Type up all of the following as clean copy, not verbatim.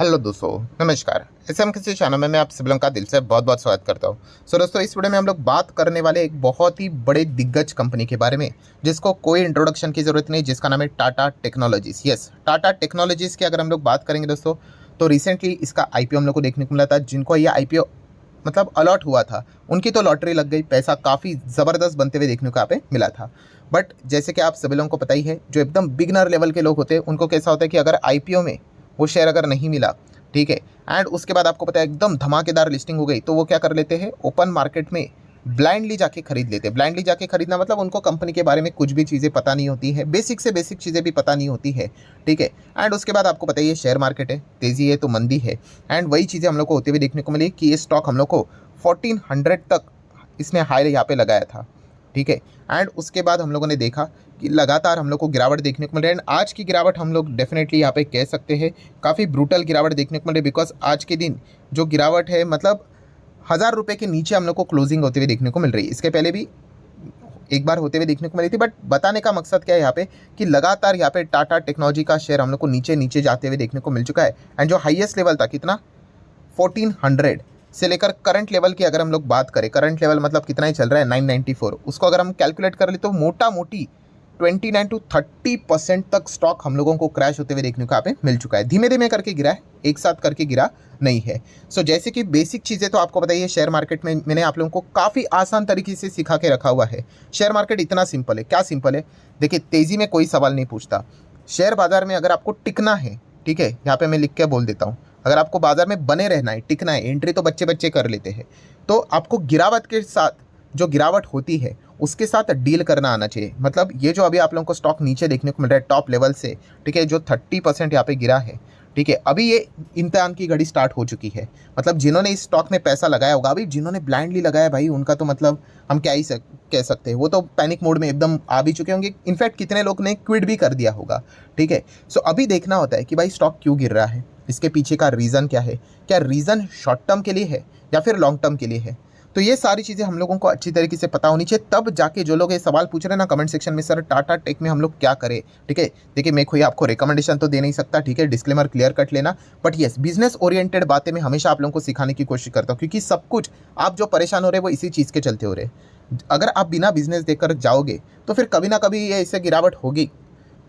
Hello दोस्तों, नमस्कार। SM किसी चैनल में मैं आप सभी लोगों का दिल से बहुत बहुत स्वागत करता हूं। दोस्तों, इस वीडियो में हम लोग बात करने वाले एक बहुत ही बड़े दिग्गज कंपनी के बारे में, जिसको कोई इंट्रोडक्शन की ज़रूरत नहीं, जिसका नाम है Tata technologies. Yes, Tata technologies की अगर हम लोग बात करेंगे दोस्तों, तो रिसेंटली इसका आईपीओ हम लोग को देखने को मिला था। जिनको ये आईपीओ मतलब अलॉट हुआ था, उनकी तो लॉटरी लग गई, पैसा काफ़ी ज़बरदस्त बनते हुए देखने को यहाँ पे मिला था। बट जैसे कि आप सभी लोगों को पता ही है, जो एकदम बिगनर लेवल के लोग होते हैं, उनको कैसा होता है कि अगर आईपीओ में वो शेयर अगर नहीं मिला, ठीक है, एंड उसके बाद आपको पता है एकदम धमाकेदार लिस्टिंग हो गई, तो वो क्या कर लेते हैं, ओपन मार्केट में ब्लाइंडली जाके खरीद लेते हैं। ब्लाइंडली जाके खरीदना मतलब उनको कंपनी के बारे में कुछ भी चीज़ें पता नहीं होती है, बेसिक से बेसिक चीज़ें भी पता नहीं होती है, ठीक है। एंड उसके बाद आपको पता ही है, शेयर मार्केट है, तेज़ी है तो मंदी है, एंड वही चीज़ें हम लोग को होते हुए देखने को मिली कि ये स्टॉक हम लोग को 1400 तक इसने हाई यहाँ पे लगाया था, ठीक है। एंड उसके बाद हम लोगों ने देखा कि लगातार हम लोग को गिरावट देखने को मिल रही है। एंड आज की गिरावट हम लोग डेफिनेटली यहाँ पे कह सकते हैं काफ़ी ब्रूटल गिरावट देखने को मिल रही है, बिकॉज आज के दिन जो गिरावट है मतलब 1000 रुपये के नीचे हम लोग को क्लोजिंग होते हुए देखने को मिल रही है। इसके पहले भी एक बार होते हुए देखने को मिली थी, बट बताने का मकसद क्या है यहाँ पे कि लगातार यहाँ पे टाटा टेक्नोलॉजी का शेयर हम लोग को नीचे नीचे जाते हुए देखने को मिल चुका है। एंड जो हाईएस्ट लेवल था कितना, 1400 से लेकर करंट लेवल की अगर हम लोग बात करें, करंट लेवल मतलब कितना ही चल रहा है, 994, उसको अगर हम कैलकुलेट कर ले तो मोटा मोटी 29 to 30% तक स्टॉक हम लोगों को क्रैश होते हुए देखने को यहाँ पे मिल चुका है। धीमे धीमे करके गिरा है, एक साथ करके गिरा नहीं है। जैसे कि बेसिक चीज़ें तो आपको बताइए, शेयर मार्केट में मैंने आप लोगों को काफ़ी आसान तरीके से सिखा के रखा हुआ है। शेयर मार्केट इतना सिंपल है। क्या सिंपल है? देखिए, तेज़ी में कोई सवाल नहीं पूछता। शेयर बाजार में अगर आपको टिकना है, ठीक है, यहाँ पे मैं लिख के बोल देता हूँ, अगर आपको बाजार में बने रहना है, टिकना है, एंट्री तो बच्चे बच्चे कर लेते हैं, तो आपको गिरावट के साथ, जो गिरावट होती है उसके साथ डील करना आना चाहिए। मतलब ये जो अभी आप लोगों को स्टॉक नीचे देखने को मिल रहा है टॉप लेवल से, ठीक है, जो 30% यहाँ पे गिरा है, ठीक है, अभी ये इम्तिहान की घड़ी स्टार्ट हो चुकी है। मतलब जिन्होंने इस स्टॉक में पैसा लगाया होगा, अभी जिन्होंने ब्लाइंडली लगाया भाई, उनका तो मतलब हम क्या ही कह सकते हैं, वो तो पैनिक मोड में एकदम आ भी चुके होंगे। इनफैक्ट कितने लोग ने क्विट भी कर दिया होगा, ठीक है। अभी देखना होता है कि भाई स्टॉक क्यों गिर रहा है, इसके पीछे का रीज़न क्या है, क्या रीज़न शॉर्ट टर्म के लिए है या फिर लॉन्ग टर्म के लिए है। तो ये सारी चीज़ें हम लोगों को अच्छी तरीके से पता होनी चाहिए, तब जाके जो लोग ये सवाल पूछ रहे हैं ना कमेंट सेक्शन में, सर टाटा टेक में हम लोग क्या करें, ठीक है। देखिए, मैं कोई आपको रिकमेंडेशन तो दे नहीं सकता, ठीक है, डिस्क्लेमर क्लियर कट लेना, बट येस, बिजनेस ओरिएंटेड बातें मैं हमेशा आप लोगों को सिखाने की कोशिश करता हूँ, क्योंकि सब कुछ आप जो परेशान हो रहे हैं वो इसी चीज़ के चलते हो रहे हैं। अगर आप बिना बिजनेस देकर जाओगे तो फिर कभी ना कभी ये इससे गिरावट होगी,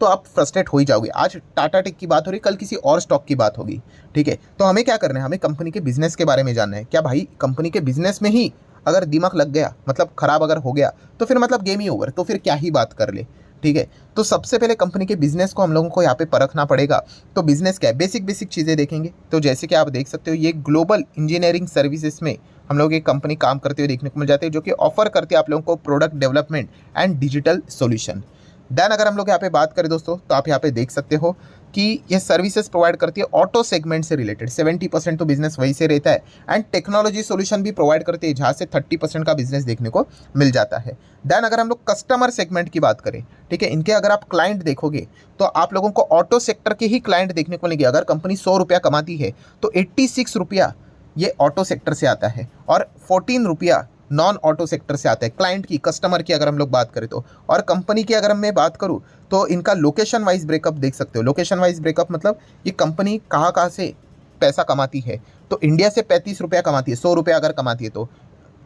तो आप फ्रस्ट्रेट हो ही जाओगे। आज टाटा टेक की बात हो रही, कल किसी और स्टॉक की बात होगी, ठीक है। तो हमें क्या करना है, हमें कंपनी के बिजनेस के बारे में जानना है। क्या भाई कंपनी के बिजनेस में ही अगर दिमाग लग गया, मतलब खराब अगर हो गया, तो फिर मतलब गेम ही ओवर, तो फिर क्या ही बात कर ले, ठीक है। तो सबसे पहले कंपनी के बिजनेस को हम लोगों को यहाँ पे परखना पड़ेगा। तो बिजनेस क्या है, बेसिक बेसिक चीज़ें देखेंगे। तो जैसे कि आप देख सकते हो, ये ग्लोबल इंजीनियरिंग सर्विसेज में हम लोग एक कंपनी काम करते हुए देखने को मिल जाते हैं, जो कि ऑफर करते हैं आप लोगों को product development and digital solution. Then अगर हम लोग यहाँ पे बात करें दोस्तों, तो आप यहाँ पे देख सकते हो कि ये सर्विसेज प्रोवाइड करती है ऑटो सेगमेंट से रिलेटेड, 70% तो बिजनेस वही से रहता है, एंड टेक्नोलॉजी सॉल्यूशन भी प्रोवाइड करती है, जहाँ से 30% का बिजनेस देखने को मिल जाता है। देन अगर हम लोग कस्टमर सेगमेंट की बात करें, ठीक है, इनके अगर आप क्लाइंट देखोगे तो आप लोगों को ऑटो सेक्टर के ही क्लाइंट देखने को मिलेंगे। अगर कंपनी 100 रुपया कमाती है तो 86 रुपया ये ऑटो सेक्टर से आता है, और 14 रुपया नॉन ऑटो सेक्टर से आता है। क्लाइंट की, कस्टमर की अगर हम लोग बात करें तो, और कंपनी की अगर मैं बात करूं तो इनका लोकेशन वाइज ब्रेकअप देख सकते हो। लोकेशन वाइज ब्रेकअप मतलब ये कंपनी कहाँ कहाँ से पैसा कमाती है। तो इंडिया से 35 रुपया कमाती है, 100 रुपया अगर कमाती है तो।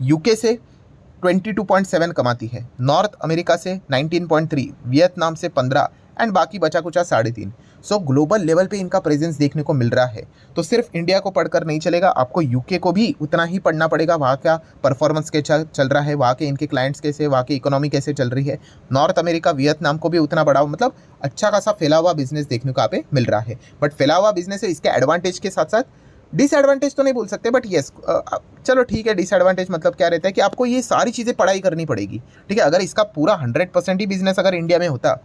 यूके से 22.7 कमाती है, नॉर्थ अमेरिका से 19.3, वियतनाम से 15, एंड बाकी बचा कुचा 3.5। ग्लोबल लेवल पे इनका प्रेजेंस देखने को मिल रहा है। तो सिर्फ इंडिया को पढ़कर नहीं चलेगा, आपको यूके को भी उतना ही पढ़ना पड़ेगा, वहाँ का परफॉर्मेंस कैसा चल रहा है, वहाँ के इनके क्लाइंट्स कैसे, वहाँ की इकोनॉमी कैसे चल रही है। नॉर्थ अमेरिका, वियतनाम को भी उतना बड़ा, मतलब अच्छा खासा फैला हुआ बिजनेस देखने को यहाँ पे मिल रहा है। बट फैला हुआ बिजनेस है, इसके एडवांटेज के साथ साथ डिसएडवांटेज तो नहीं बोल सकते, बट येस, चलो ठीक है, डिसएडवांटेज मतलब क्या रहता है कि आपको ये सारी चीज़ें पढ़ाई करनी पड़ेगी, ठीक है। अगर इसका पूरा 100% ही बिजनेस अगर इंडिया में होता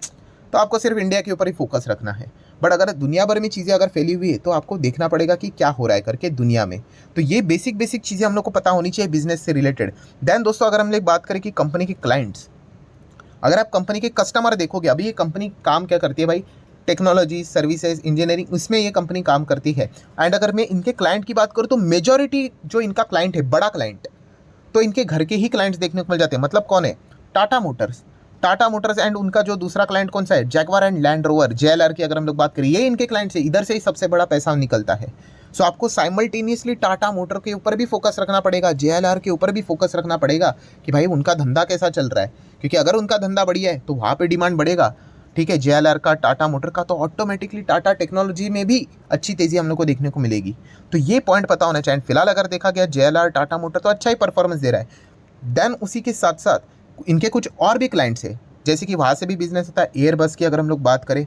तो आपको सिर्फ इंडिया के ऊपर ही फोकस रखना है। बट अगर दुनिया भर में चीज़ें अगर फैली हुई है तो आपको देखना पड़ेगा कि क्या हो रहा है करके दुनिया में। तो ये बेसिक बेसिक चीज़ें हम लोग को पता होनी चाहिए बिजनेस से रिलेटेड। देन दोस्तों, अगर हम लोग बात करें कि कंपनी के क्लाइंट्स, अगर आप कंपनी के कस्टमर देखोगे, अभी ये कंपनी काम क्या करती है भाई, टेक्नोलॉजी, सर्विसेज, इंजीनियरिंग, इसमें ये कंपनी काम करती है। एंड अगर मैं इनके क्लाइंट की बात करूँ तो मेजॉरिटी जो इनका क्लाइंट है, बड़ा क्लाइंट, तो इनके घर के ही क्लाइंट्स देखने को मिल जाते हैं। मतलब कौन है, Tata Motors. Tata Motors and उनका जो दूसरा क्लाइंट कौन सा है, Jaguar and land rover, JLR की अगर हम लोग बात करें, ये इनके क्लाइंट से, इधर से ही सबसे बड़ा पैसा निकलता है। सो आपको साइमल्टेनियसली टाटा मोटर के ऊपर भी फोकस रखना पड़ेगा, JLR के ऊपर भी फोकस रखना पड़ेगा कि भाई उनका धंधा कैसा चल रहा है, क्योंकि अगर उनका धंधा बढ़िया है तो वहाँ पे डिमांड बढ़ेगा। ठीक है, JLR का, टाटा मोटर का, तो ऑटोमेटिकली टाटा टेक्नोलॉजी में भी अच्छी तेज़ी हम लोग को देखने को मिलेगी। तो ये पॉइंट पता होना चाहिए। फिलहाल अगर देखा गया JLR, टाटा मोटर तो अच्छा ही परफॉर्मेंस दे रहा है। देन उसी के साथ साथ इनके कुछ और भी क्लाइंट्स है, जैसे कि वहाँ से भी बिजनेस होता है। एयरबस की अगर हम लोग बात करें,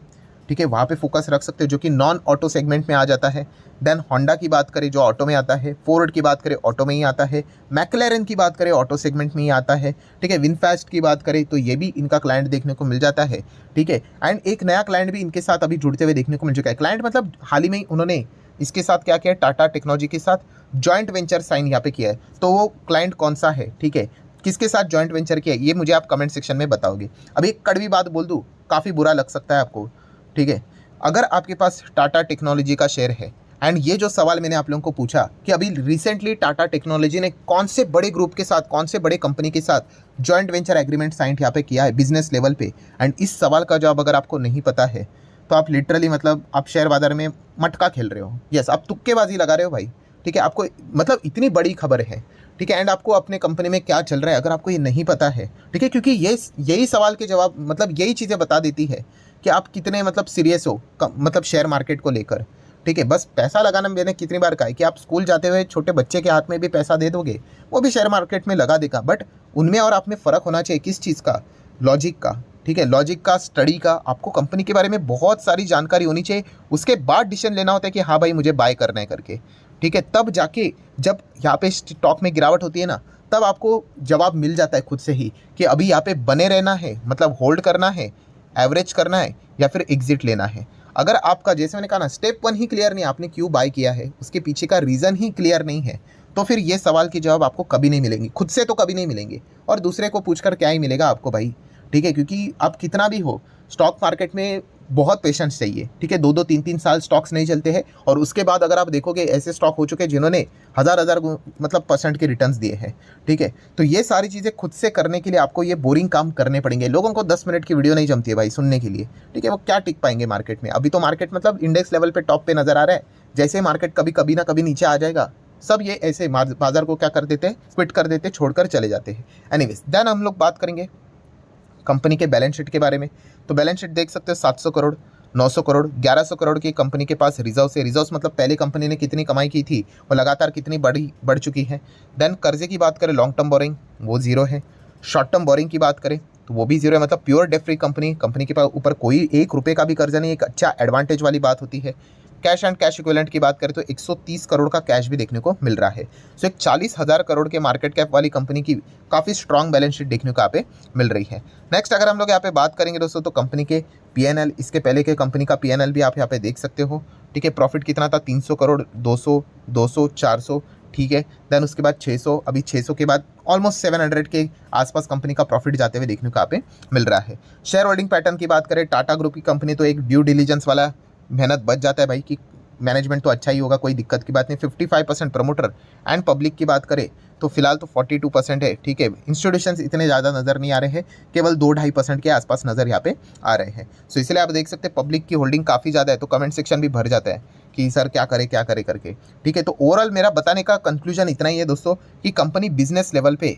ठीक है, वहाँ पे फोकस रख सकते हो, जो कि नॉन ऑटो सेगमेंट में आ जाता है। देन होंडा की बात करें जो ऑटो में आता है, फोर्ड की बात करें ऑटो में ही आता है, मैक्लेरन की बात करें ऑटो सेगमेंट में ही आता है। ठीक है, विनफास्ट की बात करें तो ये भी इनका क्लाइंट देखने को मिल जाता है। ठीक है, एंड एक नया क्लाइंट भी इनके साथ अभी जुड़ते हुए देखने को मिल चुका है। क्लाइंट मतलब हाल ही में ही उन्होंने इसके साथ क्या किया है, टाटा टेक्नोलॉजी के साथ जॉइंट वेंचर साइन यहाँ पे किया है। तो वो क्लाइंट कौन सा है, ठीक है, किसके साथ जॉइंट वेंचर किया है, ये मुझे आप कमेंट सेक्शन में बताओगे। अभी एक कड़वी बात बोल दूँ, काफ़ी बुरा लग सकता है आपको। ठीक है, अगर आपके पास टाटा टेक्नोलॉजी का शेयर है, एंड ये जो सवाल मैंने आप लोगों को पूछा कि अभी रिसेंटली टाटा टेक्नोलॉजी ने कौन से बड़े ग्रुप के साथ, कौन से बड़े कंपनी के साथ जॉइंट वेंचर एग्रीमेंट साइन यहाँ पे किया है बिजनेस लेवल पे, एंड इस सवाल का जवाब अगर आपको नहीं पता है तो आप लिटरली मतलब आप शेयर बाजार में मटका खेल रहे हो। यस, आप तुक्केबाजी लगा रहे हो भाई। ठीक है, आपको मतलब इतनी बड़ी खबर है, ठीक है, एंड आपको अपने कंपनी में क्या चल रहा है अगर आपको ये नहीं पता है, ठीक है, क्योंकि ये यही सवाल के जवाब मतलब यही चीज़ें बता देती है कि आप कितने मतलब सीरियस हो मतलब शेयर मार्केट को लेकर। ठीक है, बस पैसा लगाना मैंने कितनी बार कहा है कि आप स्कूल जाते हुए छोटे बच्चे के हाथ में भी पैसा दे दोगे, वो भी शेयर मार्केट में लगा देगा, बट उनमें और आप में फ़र्क होना चाहिए। किस चीज़ का, लॉजिक का। ठीक है, लॉजिक का, स्टडी का, आपको कंपनी के बारे में बहुत सारी जानकारी होनी चाहिए, उसके बाद डिसीजन लेना होता है कि हाँ भाई मुझे बाय करना है करके। ठीक है, तब जाके जब यहाँ पे स्टॉक में गिरावट होती है ना, तब आपको जवाब मिल जाता है खुद से ही कि अभी यहाँ पे बने रहना है, मतलब होल्ड करना है, एवरेज करना है, या फिर एग्जिट लेना है। अगर आपका, जैसे मैंने कहा ना, स्टेप 1 ही क्लियर नहीं, आपने क्यों बाय किया है, उसके पीछे का रीज़न ही क्लियर नहीं है, तो फिर ये सवाल के जवाब आपको कभी नहीं मिलेंगे, खुद से तो कभी नहीं मिलेंगे, और दूसरे को पूछकर क्या ही मिलेगा आपको भाई। ठीक है, क्योंकि आप कितना भी हो, स्टॉक मार्केट में बहुत पेशेंस चाहिए। ठीक है, 2-2 3-3 साल स्टॉक्स नहीं चलते हैं, और उसके बाद अगर आप देखोगे ऐसे स्टॉक हो चुके हैं जिन्होंने हज़ार मतलब % के रिटर्न्स दिए हैं। ठीक है, तो ये सारी चीज़ें खुद से करने के लिए आपको ये बोरिंग काम करने पड़ेंगे। लोगों को 10 मिनट की वीडियो नहीं जमती है भाई सुनने के लिए। ठीक है, वो क्या टिक पाएंगे मार्केट में। अभी तो मार्केट मतलब इंडेक्स लेवल पे टॉप पे नज़र आ रहा है, जैसे मार्केट कभी ना कभी नीचे आ जाएगा, सब ये ऐसे बाजार को क्या कर देते हैं, क्विट कर देते हैं, छोड़कर चले जाते हैं। एनीवेज, देन हम लोग बात करेंगे कंपनी के बैलेंस शीट के बारे में। तो बैलेंस शीट देख सकते हो, 700 करोड़, 900 करोड़, 1100 करोड़ की कंपनी के पास रिजर्व है। रिजर्व्स मतलब पहले कंपनी ने कितनी कमाई की थी, वो लगातार कितनी बढ़ चुकी है। देन कर्जे की बात करें, लॉन्ग टर्म बोरिंग वो जीरो है। शॉर्ट टर्म बोरिंग की बात करें तो वो भी जीरो है, मतलब प्योर डेट फ्री कंपनी के पास ऊपर कोई 1 रुपये का भी कर्जा नहीं, एक अच्छा एडवांटेज वाली बात होती है। कैश एंड कैश इक्विवेलेंट की बात करें तो 130 करोड़ का कैश भी देखने को मिल रहा है। सो एक 40,000 करोड़ के मार्केट कैप वाली कंपनी की काफ़ी स्ट्रॉन्ग बैलेंस शीट देखने को यहाँ पे मिल रही है। नेक्स्ट अगर हम लोग यहाँ पे बात करेंगे दोस्तों, तो कंपनी के P&L, इसके पहले के कंपनी का P&L भी आप यहाँ पे देख सकते हो। ठीक है, प्रॉफिट कितना था, 300 करोड़, 200, 200, 400। ठीक है, देन उसके बाद 600, अभी 600 के बाद ऑलमोस्ट 700 के आसपास कंपनी का प्रॉफिट जाते हुए देखने को यहाँ पे मिल रहा है। शेयर होल्डिंग पैटर्न की बात करें, टाटा ग्रुप की कंपनी तो एक ड्यू डिलीजेंस वाला मेहनत बच जाता है भाई कि मैनेजमेंट तो अच्छा ही होगा, कोई दिक्कत की बात नहीं। 55% प्रमोटर एंड पब्लिक की बात करें तो फिलहाल तो 42% है। ठीक है, इंस्टीट्यूशंस इतने ज़्यादा नज़र नहीं आ रहे हैं, केवल 2-2.5% के आसपास नज़र यहाँ पे आ रहे हैं। सो इसलिए आप देख सकते हैं पब्लिक की होल्डिंग काफ़ी ज़्यादा है, तो कमेंट सेक्शन भी भर जाता है कि सर क्या करे करके। ठीक है, तो ओवरऑल मेरा बताने का कंक्लूजन इतना ही है दोस्तों कि कंपनी बिजनेस लेवल पे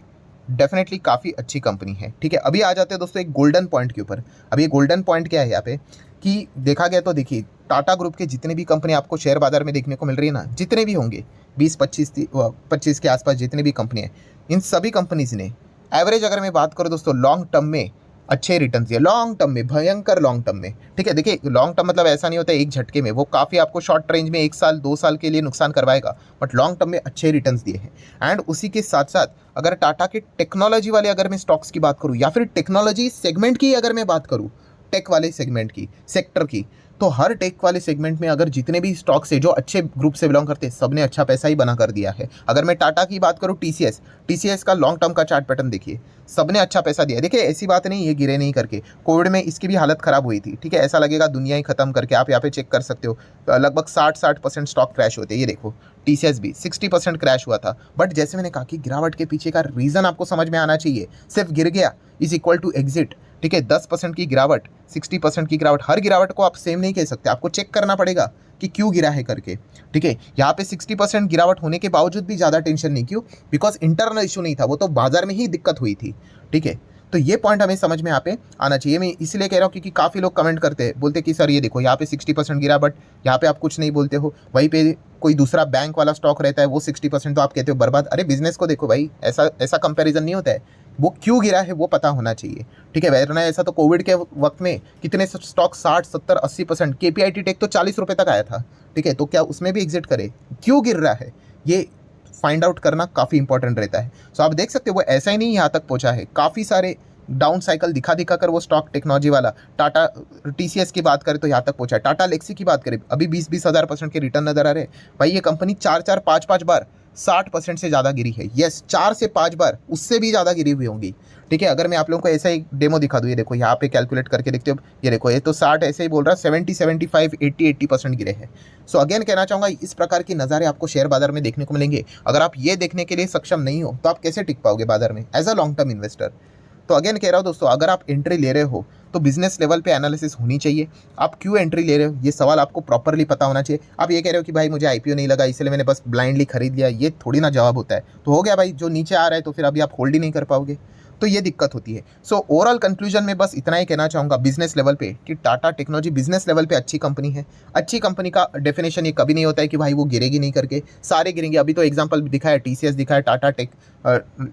डेफिनेटली काफ़ी अच्छी कंपनी है। ठीक है, अभी आ जाते हैं दोस्तों एक गोल्डन पॉइंट के ऊपर। अभी ये गोल्डन पॉइंट क्या है यहाँ पे कि देखा गया तो देखिए, टाटा ग्रुप के जितने भी कंपनी आपको शेयर बाजार में देखने को मिल रही है ना, जितने भी होंगे 20-25 के आसपास जितने भी कंपनी है, इन सभी कंपनीज ने एवरेज अगर मैं बात करूँ दोस्तों लॉन्ग टर्म में अच्छे रिटर्न दिए, लॉन्ग टर्म में, भयंकर लॉन्ग टर्म में। ठीक है, देखिए लॉन्ग टर्म मतलब ऐसा नहीं होता एक झटके में, वो काफ़ी आपको शॉर्ट रेंज में 1 साल 2 साल के लिए नुकसान करवाएगा, बट लॉन्ग टर्म में अच्छे रिटर्न्स दिए हैं। एंड उसी के साथ साथ अगर टाटा के टेक्नोलॉजी वाले अगर मैं स्टॉक्स की बात करूँ, या फिर टेक्नोलॉजी सेगमेंट की अगर मैं बात करूँ, टेक वाले सेगमेंट की, सेक्टर की, तो हर टेक वाले सेगमेंट में अगर जितने भी स्टॉक्स है जो अच्छे ग्रुप से बिलोंग करते हैं, सबने अच्छा पैसा ही बना कर दिया है। अगर मैं टाटा की बात करूँ, टीसीएस का लॉन्ग टर्म का चार्ट पैटर्न देखिए, सबने अच्छा पैसा दिया। देखिए ऐसी बात नहीं ये गिरे नहीं करके, कोविड में इसकी भी हालत ख़राब हुई थी। ठीक है, ऐसा लगेगा दुनिया ही खत्म करके, आप यहाँ पे चेक कर सकते हो, लगभग 60% स्टॉक क्रैश होते हैं। ये देखो टीसीएस भी 60% क्रैश हुआ था, बट जैसे मैंने कहा कि गिरावट के पीछे का रीज़न आपको समझ में आना चाहिए। सिर्फ गिर गया इज इक्वल टू एग्जिट। ठीक है, 10% की गिरावट, 60% की गिरावट, हर गिरावट को आप सेम नहीं कह सकते, आपको चेक करना पड़ेगा कि क्यों गिरा है करके। ठीक है, यहाँ पे 60% गिरावट होने के बावजूद भी ज़्यादा टेंशन नहीं, क्यों? बिकॉज इंटरनल इशू नहीं था, वो तो बाजार में ही दिक्कत हुई थी। ठीक है, तो ये पॉइंट हमें समझ में यहाँ पे आना चाहिए। मैं इसलिए कह रहा हूँ क्योंकि काफ़ी लोग कमेंट करते हैं, बोलते कि सर ये देखो यहाँ पे 60% गिरा, बट यहाँ पे आप कुछ नहीं बोलते हो। वहीं पे कोई दूसरा बैंक वाला स्टॉक रहता है, वो 60% तो आप कहते हो बर्बाद। अरे बिजनेस को देखो भाई, ऐसा ऐसा कंपैरिजन नहीं होता है, वो क्यों गिरा है वो पता होना चाहिए। ठीक है, वरना ऐसा तो कोविड के वक्त में कितने स्टॉक 60, 70, 80%, केपीआईटी टेक तो 40 रुपये तक आया था। ठीक है, तो क्या उसमें भी एग्जिट करे? क्यों गिर रहा है ये फाइंड आउट करना काफ़ी इंपॉर्टेंट रहता है। सो आप देख सकते हो वो ऐसा ही नहीं यहाँ तक पहुँचा है, काफ़ी सारे डाउन साइकिल दिखा दिखा कर वो स्टॉक टेक्नोलॉजी वाला, टाटा टीसीएस की बात करें तो यहाँ तक पहुँचा है, टाटा लेक्सी की बात करें अभी 20-20 हज़ार % के रिटर्न नजर आ रहे हैं। भाई ये कंपनी 4-4, 5-5 बार 60% से ज़्यादा गिरी है। यस, 4 से 5 बार, उससे भी ज़्यादा गिरी हुई होंगी। ठीक है, अगर मैं आप लोगों को ऐसा ही डेमो दिखा दूँ, ये देखो यहाँ पे कैलकुलेट करके देखते हो, ये देखो ये तो 60 ऐसे ही बोल रहा है, 70, 75, 80% गिरे हैं। सो अगेन कहना चाहूँगा, इस प्रकार के नज़ारे आपको शेयर बाजार में देखने को मिलेंगे। अगर आप ये देखने के लिए सक्षम नहीं हो तो आप कैसे टिक पाओगे बाजार में as a long term investor? तो अगेन कह रहा हूँ दोस्तों, अगर आप एंट्री ले रहे हो तो बिजनेस लेवल पे एनालिसिस होनी चाहिए। आप क्यों एंट्री ले रहे हो ये सवाल आपको प्रॉपरली पता होना चाहिए। आप ये कह रहे हो कि भाई मुझे आईपीओ नहीं लगा इसलिए मैंने बस ब्लाइंडली खरीद लिया, ये थोड़ी ना जवाब होता है। तो हो गया भाई, जो नीचे आ रहा है तो फिर अभी आप होल्ड ही नहीं कर पाओगे, तो ये दिक्कत होती है। सो ओवरऑल कंक्लूजन में बस इतना ही कहना चाहूँगा बिजनेस लेवल पे कि टाटा टेक्नोलॉजी बिजनेस लेवल पे अच्छी कंपनी है। अच्छी कंपनी का डेफिनेशन ये कभी नहीं होता है कि भाई वो गिरेगी नहीं करके, सारे गिरेंगे। अभी तो एग्जांपल दिखा है, टीसीएस दिखा है, टाटा टेक,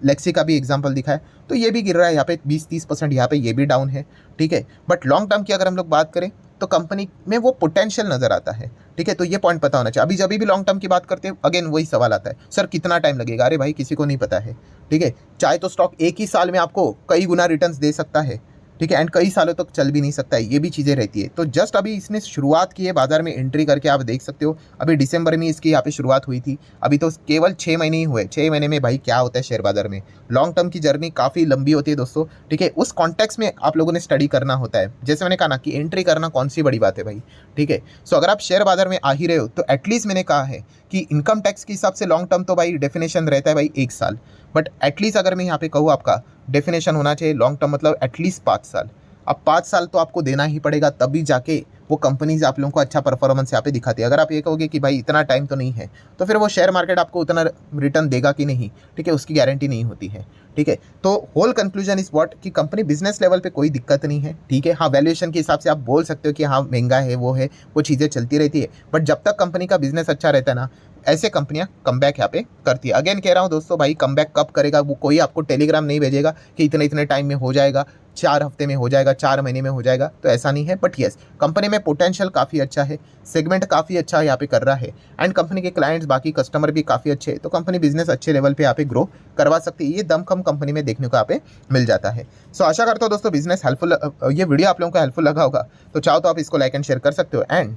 लेक्सी का भी एग्जांपल दिखा है, तो ये भी गिर रहा है यहाँ पे 20-30%, यहाँ पे ये भी डाउन है। ठीक है, बट लॉन्ग टर्म की अगर हम लोग बात करें तो कंपनी में वो पोटेंशियल नजर आता है। ठीक है, तो ये पॉइंट पता होना चाहिए। अभी जब भी लॉन्ग टर्म की बात करते हैं, अगेन वही सवाल आता है, सर कितना टाइम लगेगा? अरे भाई किसी को नहीं पता है। ठीक है, चाहे तो स्टॉक एक ही साल में आपको कई गुना रिटर्न्स दे सकता है, ठीक है, एंड कई सालों तक चल भी नहीं सकता है, ये भी चीज़ें रहती है। तो जस्ट अभी इसने शुरुआत की है बाजार में एंट्री करके, आप देख सकते हो अभी दिसंबर में इसकी यहाँ पे शुरुआत हुई थी, अभी तो केवल 6 महीने ही हुए। 6 महीने में भाई क्या होता है शेयर बाजार में? लॉन्ग टर्म की जर्नी काफ़ी लंबी होती है दोस्तों। ठीक है, उस कॉन्टेक्स्ट में आप लोगों ने स्टडी करना होता है। जैसे मैंने कहा ना कि एंट्री करना कौन सी बड़ी बात है भाई। ठीक है, सो अगर आप शेयर बाजार में आ ही रहे हो तो एटलीस्ट मैंने कहा है कि इनकम टैक्स के हिसाब से लॉन्ग टर्म तो भाई डेफिनेशन रहता है भाई 1 साल, बट एटलीस्ट अगर मैं यहाँ पे कहूँ आपका डेफिनेशन होना चाहिए लॉन्ग टर्म मतलब एटलीस्ट 5 साल। अब 5 साल तो आपको देना ही पड़ेगा, तभी जाके वो कंपनीज आप लोगों को अच्छा परफॉर्मेंस यहाँ पे दिखाती है। अगर आप ये कहोगे कि भाई इतना टाइम तो नहीं है, तो फिर वो शेयर मार्केट आपको उतना रिटर्न देगा कि नहीं, ठीक है, उसकी गारंटी नहीं होती है। ठीक है, तो होल कंक्लूजन इज व्हाट कि कंपनी बिजनेस लेवल पे कोई दिक्कत नहीं है। ठीक है, हाँ वैल्यूएशन के हिसाब से आप बोल सकते हो कि हाँ महंगा है, वो चीज़ें चलती रहती है, बट जब तक कंपनी का बिजनेस अच्छा रहता है ना, ऐसे कंपनियां कमबैक यहाँ पे करती है। अगेन कह रहा हूँ दोस्तों, भाई कमबैक कब करेगा वो कोई आपको टेलीग्राम नहीं भेजेगा कि इतने इतने टाइम में हो जाएगा, 4 हफ्ते में हो जाएगा, 4 महीने में हो जाएगा, तो ऐसा नहीं है। बट येस, कंपनी में पोटेंशियल काफ़ी अच्छा है, सेगमेंट काफ़ी अच्छा यहाँ पे कर रहा है, एंड कंपनी के क्लाइंट्स बाकी कस्टमर भी काफ़ी अच्छे हैं, तो कंपनी बिजनेस अच्छे लेवल पे यहाँ पे ग्रो करवा सकती है। ये दमखम कंपनी में देखने को यहाँ पे मिल जाता है। सो आशा करता हूँ दोस्तों बिजनेस हेल्पफुल, ये वीडियो आप लोगों को हेल्पफुल लगा होगा, तो चाहो तो आप इसको लाइक एंड शेयर कर सकते हो। एंड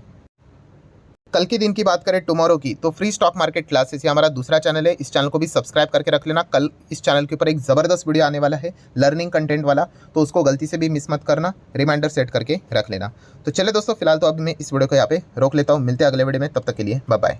कल के दिन की बात करें टुमारो की, तो फ्री स्टॉक मार्केट क्लासेस ये हमारा दूसरा चैनल है, इस चैनल को भी सब्सक्राइब करके रख लेना। कल इस चैनल के ऊपर एक ज़बरदस्त वीडियो आने वाला है लर्निंग कंटेंट वाला, तो उसको गलती से भी मिस मत करना, रिमाइंडर सेट करके रख लेना। तो चले दोस्तों, फिलहाल तो अभी मैं इस वीडियो को यहाँ पे रोक लेता हूँ, मिलते हैं अगले वीडियो में, तब तक के लिए बाय बाय।